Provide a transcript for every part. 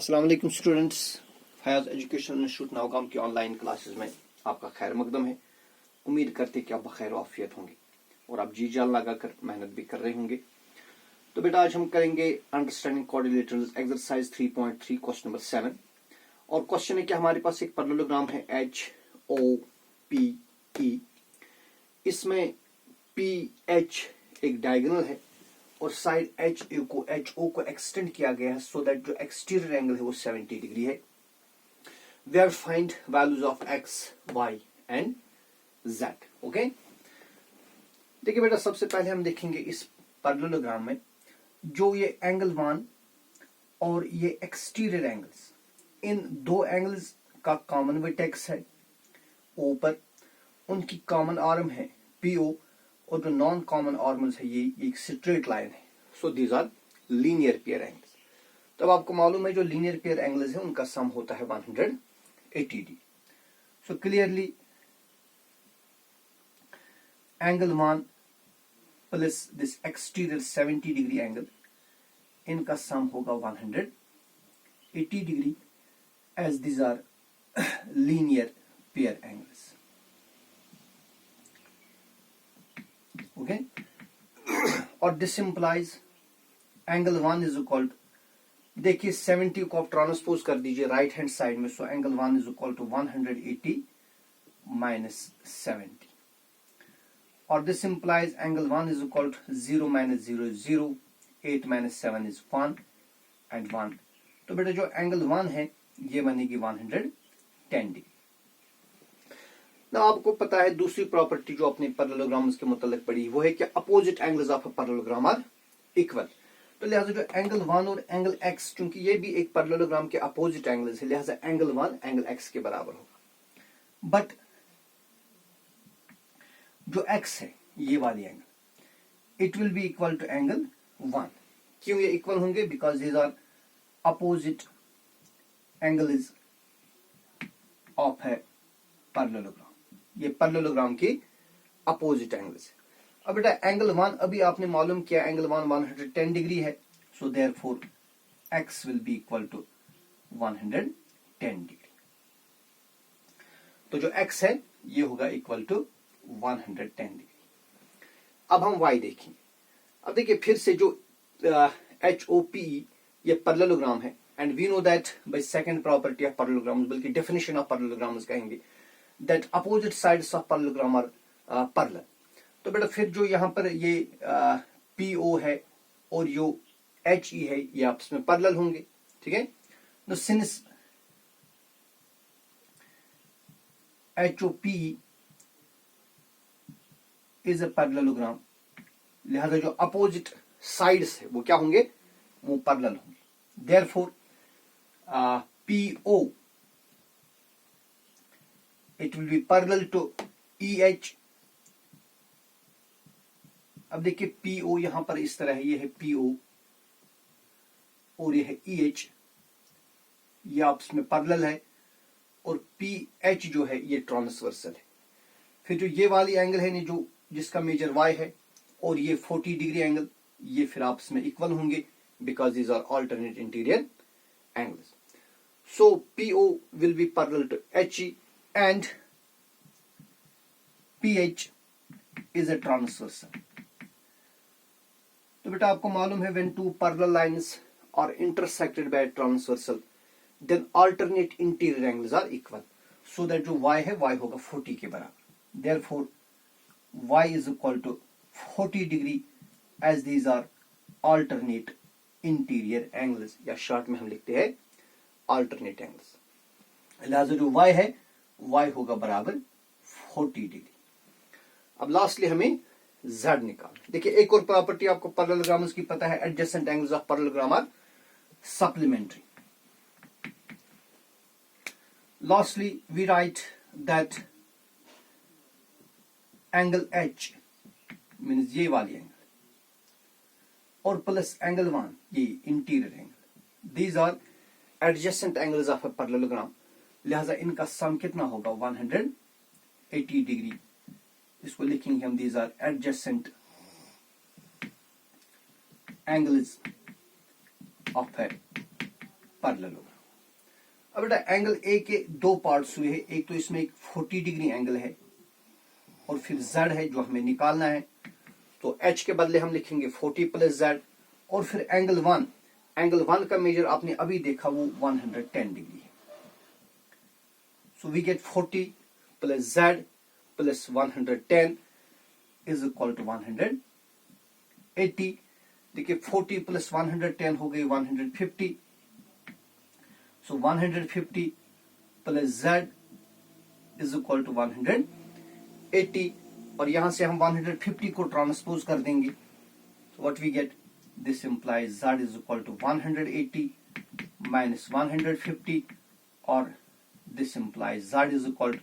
अस्सलाम वालेकुम students. Fayaz education institute Naugam की ऑनलाइन क्लासेस में आपका खैर मकदम है। उम्मीद करते कि आप बखैर आफियत होंगे और आप जी जान लगाकर मेहनत भी कर रहे होंगे। तो बेटा आज हम करेंगे understanding coordinators exercise 3.3 question number 7। और क्वेश्चन है कि हमारे पास एक पैरेललोग्राम है HOPE। इसमें PH एक डायगोनल है और साइड HO को एक्सटेंड किया गया है सो दैट जो एक्सटीरियर एंगल है वो 70 डिग्री है। Where find values of X, Y and Z। Okay, देखिए बेटा सबसे पहले हम देखेंगे इस पैरेललोग्राम में जो ये एंगल 1 और ये एक्सटीरियर एंगल्स, इन दो एंगल्स का कॉमन वर्टेक्स है O पर, उनकी कॉमन आर्म है PO और जो नॉन कॉमन आर्म्स है ये एक स्ट्रेट लाइन है। So these are linear pair angles. तो अब आपको मालूम है जो लीनियर पेयर एंगल्स है उनका सम होता है 180 डिग्री। So clearly angle 1 plus this exterior 70 degree angle, इनका सम होगा 180 degree as these are linear pair angles. Okay, और this implies angle 1 is equal to, देखिए 70 को आप ट्रांसपोज कर दीजिए राइट हैंड साइड में, so angle 1 is equal to 180 minus 70। और this implies angle 1 is equal to 0 minus 0 is 0, 8 minus 7 is 1 and 1। तो बेटा जो एंगल 1 है ये बनेगी 110 डिग्री। ना आपको पता है दूसरी प्रॉपर्टी जो अपने पैरेललोग्राम्स के मुतालिक पड़ी वो है कि opposite angles of a parallelogram are equal. तो लिहाजा जो एंगल 1 और एंगल X, क्योंकि ये भी एक पैरेललोग्राम के अपोजिट एंगल्स है, लिहाजा एंगल 1 एंगल X के बराबर होगा। बट जो X है ये वाली angle, it will be equal to angle 1। क्यों ये इक्वल होंगे? Because these are opposite angles of है पैरेललोग्राम। ये पैरेललोग्राम की अपोजिट एंगल्स है। अब बेटा एंगल 1 अभी आपने मालूम किया, एंगल 1 110 डिग्री है, so therefore X will be equal to 110 degree. तो जो X है ये होगा इक्वल टू 110 डिग्री। अब हम Y देखेंगे। अब देखिए फिर से जो HOPE ये पैरेललोग्राम है and we know that by second property of parallelograms, बल्कि डेफिनेशन ऑफ पैरेललोग्राम्स कहेंगे that opposite sides of parallelogram are parallel. तो बेटा फिर जो यहाँ पर ये PO है और जो HE है ये आपस में पैरेलल होंगे, ठीक है। तो since HOPE is a parallelogram, लिहाजा जो अपोजिट साइड्स है वो क्या होंगे? वो पैरेलल होंगे। Therefore PO it will be parallel to EH। अब देखिए PO यहां पर इस तरह है, ये है PO और ये है EH, ये आपस में पैरेलल है, और PH जो है ये ट्रांसवर्सल है। फिर जो ये वाली एंगल है जो जिसका मेजर Y है और ये 40 डिग्री एंगल, ये फिर आपस में इक्वल होंगे because these are alternate interior angles. So PO will be parallel to HE and PH is a transversal। तो बेटा आपको मालूम है when two parallel lines are intersected by a transversal then alternate interior angles are equal, so that जो Y है Y होगा 40 के बराबर। Therefore Y is equal to 40 degree as these are alternate interior angles, या short में हम लिखते हैं alternate angles। लिहाजा जो Y है Y होगा बराबर 40 डिग्री। अब लास्टली हमें Z निकालना। देखिए एक और प्रॉपर्टी आपको पैरेललोग्राम्स की पता है, adjacent angles of parallelogram are supplementary. Lastly we write that angle H means ये वाली एंगल और प्लस एंगल 1 ये interior angle, these are adjacent angles of a parallelogram. लिहाजा इनका सम कितना होगा? 180 डिग्री। इसको लिखेंगे हम, these are adjacent angles of a parallelogram. अब बेटा एंगल ए के दो पार्ट्स हुए हैं, एक तो इसमें एक 40 डिग्री एंगल है और फिर z है जो हमें निकालना है, तो h के बदले हम लिखेंगे 40 प्लस z, और फिर एंगल 1 का मेजर आपने अभी देखा वो 110 डिग्री है। So we get 40 plus z plus 110 is equal to 180। देखिए 40 प्लस 110 हो गई 150, so 150 plus z is equal to 180, और यहां से हम 150 को ट्रांसपोज कर देंगे, so what we get, this implies z is equal to 180 minus 150, or this implies z is equal to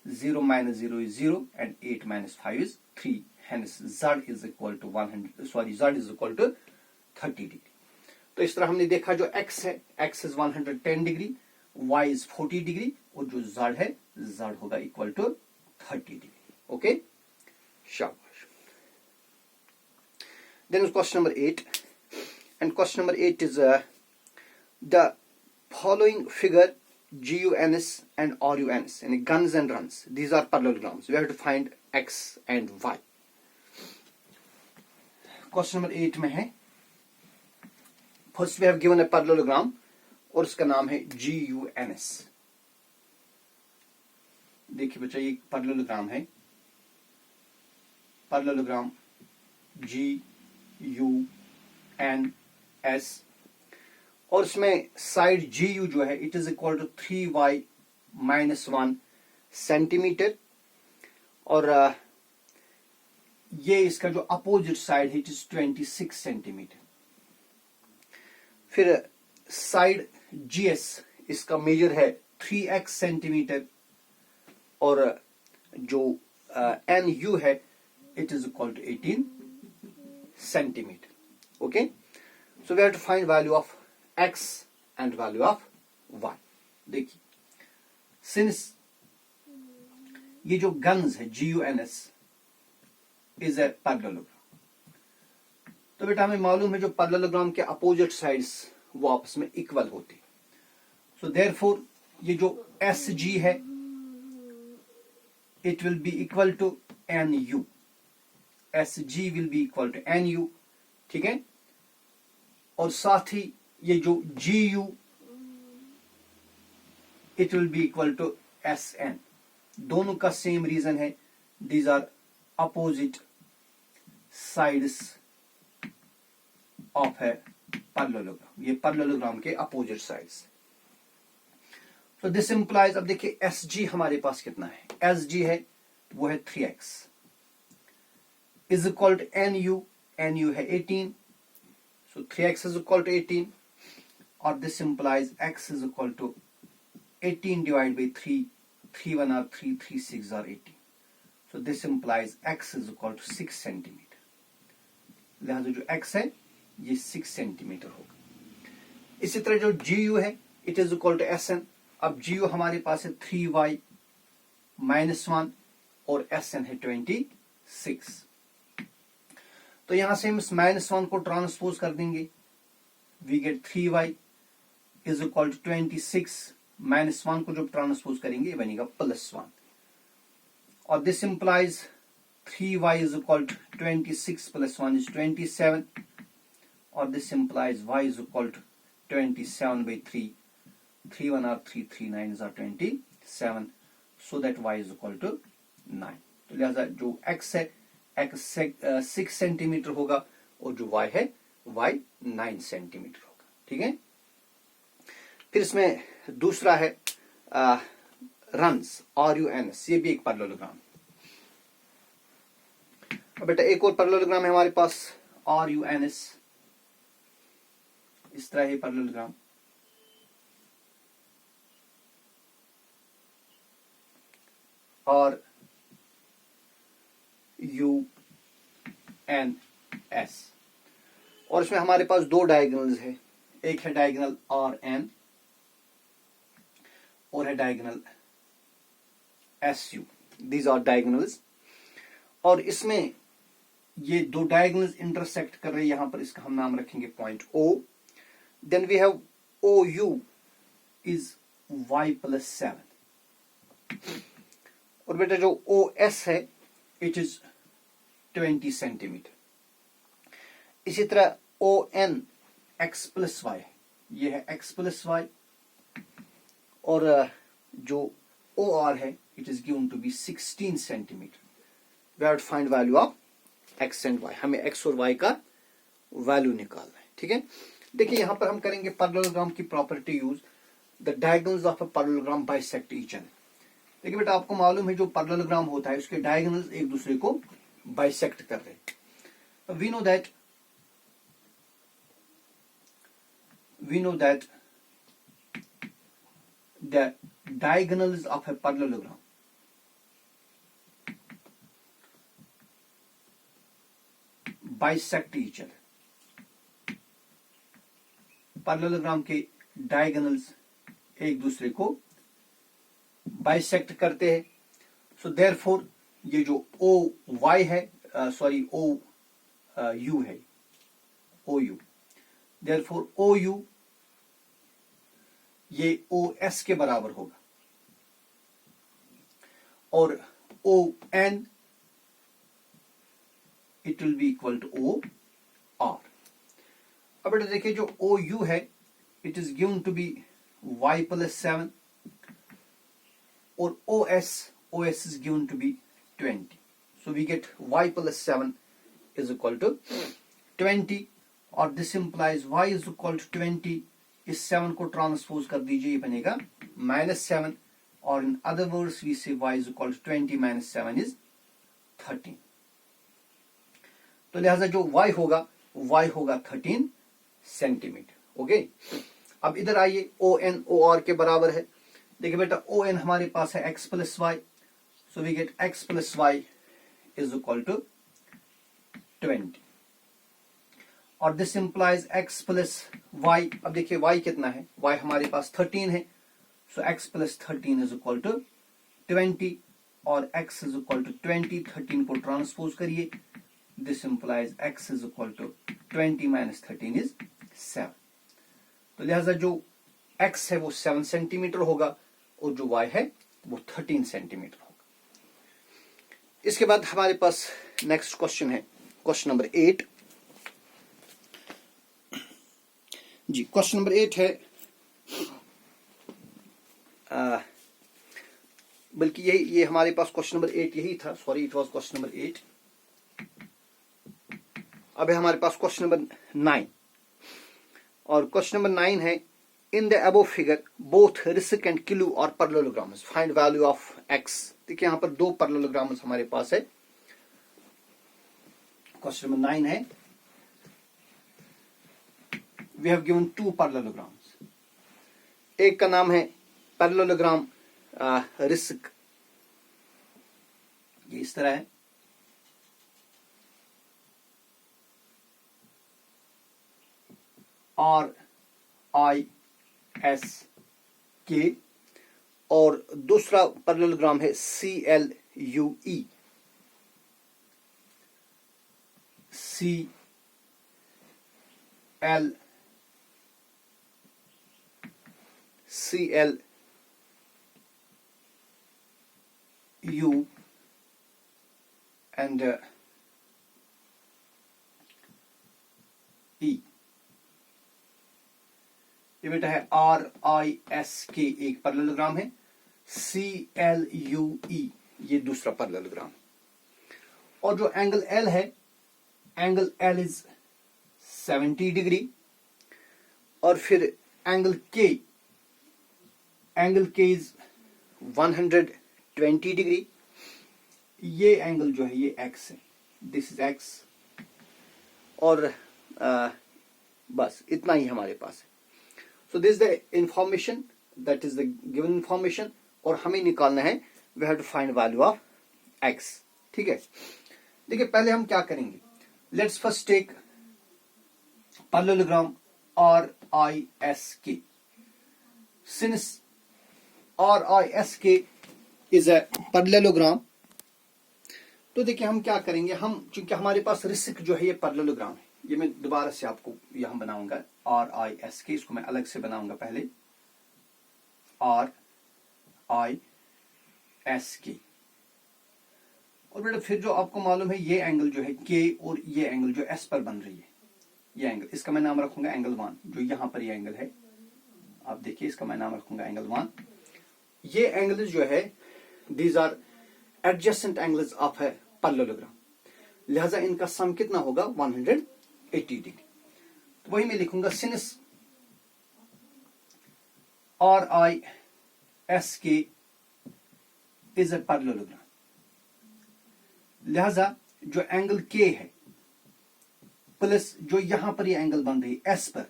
0 minus 0 is 0 and 8 minus 5 is 3, hence z is equal to z is equal to 30 degree। तो इस तरह हमने देखा जो x है, x is 110 degree, y is 40 degree, और जो z है z होगा इक्वल टू 30 डिग्री। ओके, शाबाश। Then is question number 8, and question number 8 is the following figure GUNS and RUNS, and guns and runs, these are parallelograms. We have to find x and y. Question number 8 में है, first we have given a parallelogram और इसका नाम है GUNS। देखिए बच्चा ये parallelogram है, parallelogram GUNS, और इसमें साइड GU जो है it is equal to 3y minus 1 centimetre, और ये इसका जो अपोजिट साइड है इट इज 26 सेंटीमीटर। फिर साइड GS इसका मेजर है 3x सेंटीमीटर, और जो NU है it is equal to 18 centimeter. Okay, so we have to find value of x and value of y. देखिए since ये जो guns है GUNS is a parallelogram, तो बेटा हमें मालूम है जो parallelogram के अपोजिट साइड्स वो आपस में इक्वल होती, so therefore ये जो SG है it will be equal to NU, SG will be equal to NU, ठीक है, और साथ ही ये जो GU it will be equal to SN, दोनों का सेम रीजन है, these are opposite sides of a parallelogram, ये parallelogram के opposite sides। so this implies, अब देखिए SG हमारे पास कितना है, SG है वो है 3x is equal to NU, NU है 18, so 3x is equal to 18, or this implies x is equal to 18 divided by 3, 3 1 are 3, 3 6 are 18, so this implies x is equal to 6 centimeter, लिहाजा जो x है ये 6 centimetre होगा। इसी तरह जो GU है it is equal to SN, अब GU हमारे पास है 3y माइनस 1 और SN है 26, तो यहां से हम इस -1 को ट्रांसपोज कर देंगे, we get 3y is equal to 26, -1 को जब ट्रांसपोज करेंगे ये बनेगा +1, और this implies 3y is equal to 26 + 1 is 27, और this implies y is equal to 27/3, 3 1 are 3, 3 9 are 27, so that y is equal to 9। तो लिहाजा जो x है x 6 सेंटीमीटर होगा और जो y है y 9 सेंटीमीटर होगा, ठीक है। फिर इसमें दूसरा है रन्स RUNS, ये भी एक पैरेललोग्राम। अब बेटा एक और पैरेललोग्राम है हमारे पास RUNS, इस तरह है पैरेललोग्राम, और UNS, और इसमें हमारे पास दो डायगोनल्स है, एक है डायगोनल RN और है diagonal SU, these are diagonals, और इसमें ये दो डायगोनल्स इंटरसेक्ट कर रहे हैं, यहां पर इसका हम नाम रखेंगे point O। Then we have O U is y plus 7 और बेटा जो ओ एस है इट इज 20 सेंटीमीटर। इसी तरह O N X plus Y है, ये है एक्स प्लस वाई और जो ओ आर है it is given to be 16 centimetre. We have to find value of X and Y, हमें एक्स और वाई का वैल्यू निकालना है। ठीक है, देखिए यहां पर हम करेंगे पैरेललोग्राम की property use, the diagonals of a parallelogram bisect each other. देखिए बेटा आपको मालूम है जो पैरेललोग्राम होता है उसके डायगोनल्स एक दूसरे को बाइसेक्ट कर रहे हैं। We know that the diagonals of a parallelogram bisect each other। Parallelogram के डायगोनल्स एक दूसरे को बाइसेक्ट करते हैं। सो देयरफॉर ये जो ओ वाई है सॉरी ओ यू है, O U, therefore O U ये ओ एस के बराबर होगा और O N it will be equal to O R. अब बेटा देखिए जो ओ यू है it is given to be y plus 7 और O S is given to be 20। So we get y plus 7 is equal to 20 और this implies y is equal to 20। इस 7 को transpose कर दीजिए, ये बनेगा -7 और in other words we say y is equal to 20 minus 7 is 13। तो लिहाजा जो y होगा 13 सेंटीमीटर। ओके, अब इधर आइए ओ एन ओ आर के बराबर है। देखिए बेटा ओ एन हमारे पास है x plus Y, so we get x plus Y is equal to 20 और this implies x plus Y. अब देखिए y कितना है, y हमारे पास 13 है, so x plus 13 is equal to 20 और x इज इक्वल टू 20। 13 को ट्रांसपोज करिए, this implies x is equal to 20 minus 13 is 7। तो लिहाजा जो x है वो 7 सेंटीमीटर होगा और जो y है वो 13 सेंटीमीटर होगा। इसके बाद हमारे पास नेक्स्ट क्वेश्चन है क्वेश्चन नंबर 8 जी। क्वेश्चन नंबर 8 है बल्कि ये हमारे पास क्वेश्चन नंबर 8 यही था, sorry it was question number 8। अब है हमारे पास क्वेश्चन नंबर 9 और क्वेश्चन नंबर 9 है in the above figure both रिसिक एंड किलू और parallelograms find value of x। देखिए यहां पर दो पैरेललोग्राम्स हमारे पास है। क्वेश्चन नंबर 9 है we have given two parallelograms। एक का नाम है पैरेललोग्राम रिस्क, ये इस तरह है, RISK और दूसरा पैरेललोग्राम है CLUE, CLU and E। ये बेटा है RISK एक पैरेललोग्राम है, CLUE ये दूसरा पैरेललोग्राम। और जो एंगल L है, एंगल L इज 70 डिग्री और फिर एंगल K इज 120 डिग्री। ये एंगल जो है ये x है, दिस इज x और बस इतना ही हमारे पास है। So this the information, that is the given information और हमें निकालना है we have to find value of x। ठीक है, देखिए पहले हम क्या करेंगे, let's first take parallelogram RISK। Since RISK is a parallelogram, तो देखिए हम क्या करेंगे, हम चूंकि हमारे पास रिसिक जो है ये पैरेललोग्राम है, ये मैं दोबारा से आपको यहां बनाऊंगा, RISK, इसको मैं अलग से बनाऊंगा पहले, RISK। और बेटा फिर जो आपको मालूम है ये एंगल जो है K और ये एंगल जो S पर बन रही है, ये एंगल, इसका मैं नाम रखूंगा एंगल 1। जो यहां पर ये एंगल है, आप देखिए, इसका मैं नाम रखूंगा एंगल 1। ये एंगल जो है, these are adjacent angles of है पैरेललोग्राम, लिहाजा इनका सम कितना होगा 180 डिग्री। तो वही मैं लिखूंगा since RISK is a parallelogram, लिहाजा जो एंगल K है प्लस जो यहां पर ये एंगल बन रही है S पर,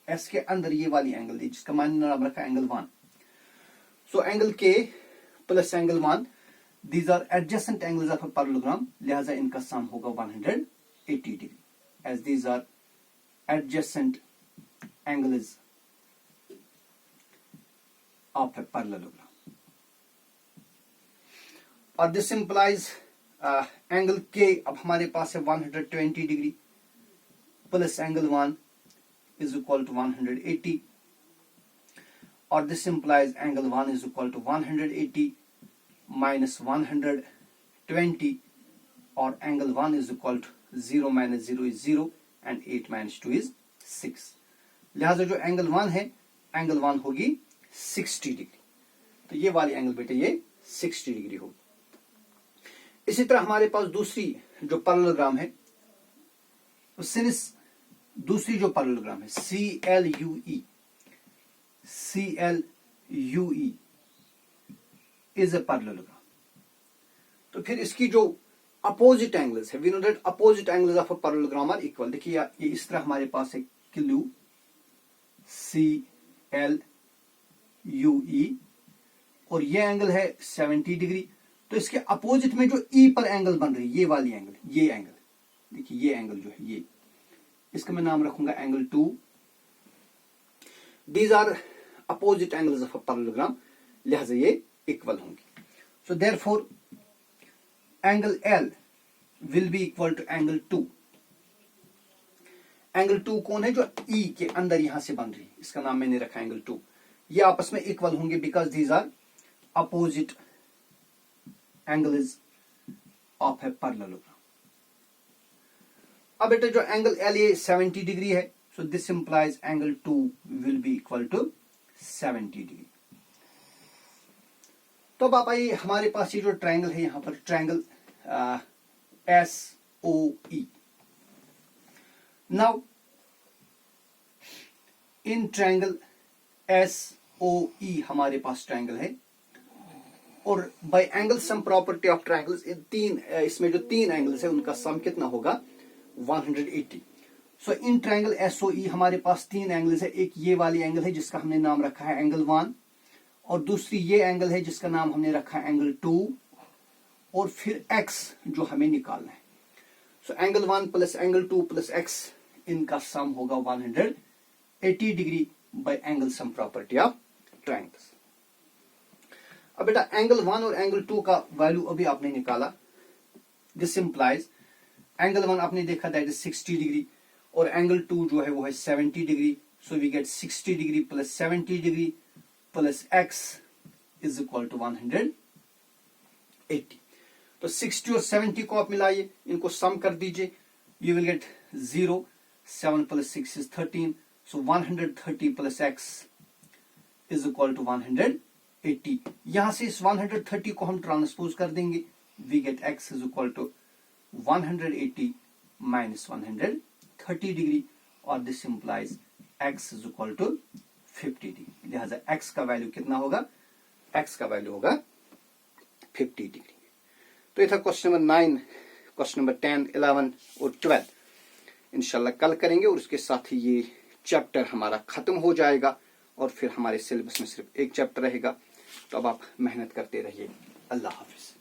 S के अंदर ये वाली एंगल है जिसका मैंने नाम रखा angle 1। So angle K plus angle 1, these are adjacent angles of a parallelogram, लिहाजा इनका सम होगा 180 degree, as these are adjacent angles of a parallelogram. और दिस इंप्लाइज एंगल K अब हमारे पास है 120 degree plus angle 1 is equal to 180, और this implies angle 1 is equal to 180 minus 120, और angle 1 is equal to 0 minus 0 is 0 and 8 minus 2 is 6। लिहाजा जो angle 1 है, एंगल 1 होगी 60 डिग्री। तो ये वाली एंगल बेटे ये 60 डिग्री होगी। इसी तरह हमारे पास दूसरी जो पैरेललोग्राम है, सिंस दूसरी जो पैरेललोग्राम है CLUE इज ए पैरेललोग्राम, तो फिर इसकी जो अपोजिट एंगल्स है, we know that opposite angles of a parallelogram are equal. देखिए ये इस तरह हमारे पास है CLUE और ये एंगल है 70 डिग्री। तो इसके अपोजिट में जो E पर एंगल बन रही है, ये वाली एंगल, ये एंगल देखिए, ये एंगल जो है, ये, इसका मैं नाम रखूंगा angle 2। These are opposite angles of a parallelogram, लिहाजा ये इक्वल होंगे। So therefore angle L will be equal to angle 2। Angle 2 कौन है? जो E के अंदर यहां से बन रही है, इसका नाम मैंने रखा एंगल 2। ये आपस में इक्वल होंगे because these are opposite angles of a parallelogram. अब बेटा जो एंगल L ये 70 डिग्री है, so this implies angle 2 will be equal to 70 degree. तो अब आप आइए, हमारे पास ये जो ट्रायंगल है, यहां पर triangle SOE। Now in triangle SOE हमारे पास ट्रायंगल है, और bye angle sum property of triangles, इसमें जो तीन एंगल्स है उनका सम कितना होगा 180। सो इन ट्रायंगल SOE हमारे पास तीन एंगल्स है। एक ये वाली एंगल है जिसका हमने नाम रखा है एंगल 1, और दूसरी ये एंगल है जिसका नाम हमने रखा है एंगल 2, और फिर x जो हमें निकालना है। सो angle 1 plus angle 2 plus x, इनका सम होगा 180 degree by angle sum property of triangles. अब बेटा एंगल 1 और एंगल 2 का वैल्यू अभी आपने निकाला। दिस इंप्लाइज एंगल 1 आपने देखा दैट इज 60 डिग्री, और एंगल 2 जो है वो है 70 degree. So we get 60 degree plus 70 degree plus x is equal to 180। तो 60 और 70 को आप मिलाइए, इनको सम कर दीजिए, you will get 0। 7 plus 6 is 13। So 130 plus x is equal to 180। यहां से इस 130 को हम ट्रांसपोज कर देंगे, we get x is equal to 180 minus 130 degree, और this implies x is equal to 50 degree. लिहाजा x का वैल्यू कितना होगा? x का वैल्यू होगा 50 डिग्री। तो ये था क्वेश्चन नंबर 9, क्वेश्चन नंबर 10, 11 और 12 इंशाल्लाह कल करेंगे, और उसके साथ ही ये चैप्टर हमारा खत्म हो जाएगा, और फिर हमारे सिलेबस में सिर्फ एक चैप्टर रहेगा। तो अब आप मेहनत करते रहिए। अल्लाह हाफिज।